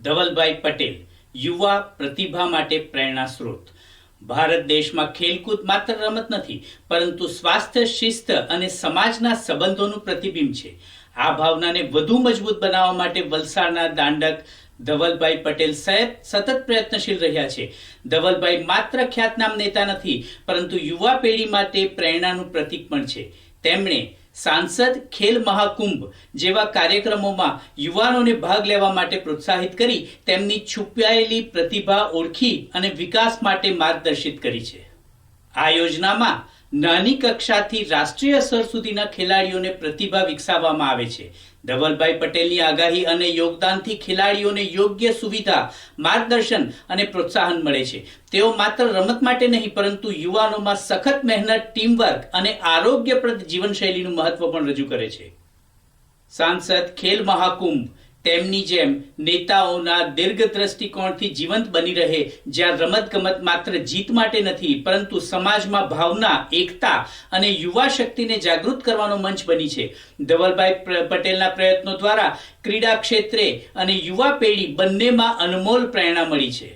ધવલભાઈ પટેલ યુવા પ્રતિભા માટે પ્રેરણા સ્ત્રોત। ભારત દેશમાં ખેલકૂદ માત્ર રમત નથી, પરંતુ સ્વાસ્થ્ય, શિસ્ત અને સમાજના સંબંધોનું પ્રતિબિંબ છે। આ ભાવનાને વધુ મજબૂત બનાવવા માટે વલસાડના દાંડક ધવલભાઈ પટેલ સાહેબ સતત પ્રયત્નશીલ રહ્યા છે। ધવલભાઈ માત્ર ખ્યાતનામ નેતા નથી, પરંતુ યુવા પેઢી માટે પ્રેરણાનું પ્રતીક પણ છે। તેમણે સાંસદ ખેલ મહાકુંભ જેવા કાર્યક્રમોમાં યુવાનોને ભાગ લેવા માટે પ્રોત્સાહિત કરી તેમની છુપાયેલી પ્રતિભા ઓળખી અને વિકાસ માટે માર્ગદર્શિત કરી છે। આ યોજનામાં નાની કક્ષાથી રાષ્ટ્રીય સ્તર સુધીના ખેલાડીઓને પ્રતિભા વિકસાવવામાં આવે છે। ધવલભાઈ પટેલની આગાહી અને યોગદાનથી ખેલાડીઓને યોગ્ય સુવિધા, માર્ગદર્શન અને પ્રોત્સાહન મળે છે। તેઓ માત્ર રમત માટે નહીં, પરંતુ યુવાનોમાં સખત મહેનત, ટીમવર્ક અને આરોગ્યપ્રદ જીવનશૈલીનું મહત્વ પણ રજૂ કરે છે। સાંસદ ખેલ મહાકુંભ તેમની જેમ નેતાઓના દીર્ઘ દ્રષ્ટિકોણથી જીવંત બની રહે, જ્યાં રમતગમત માત્ર જીત માટે નથી, પરંતુ સમાજમાં ભાવના, એકતા અને યુવા શક્તિને જાગૃત કરવાનો મંચ બની છે। ધવલભાઈ પટેલના પ્રયત્નો દ્વારા ક્રીડા ક્ષેત્રે અને યુવા પેઢી બંનેમાં અનમોલ પ્રેરણા મળી છે।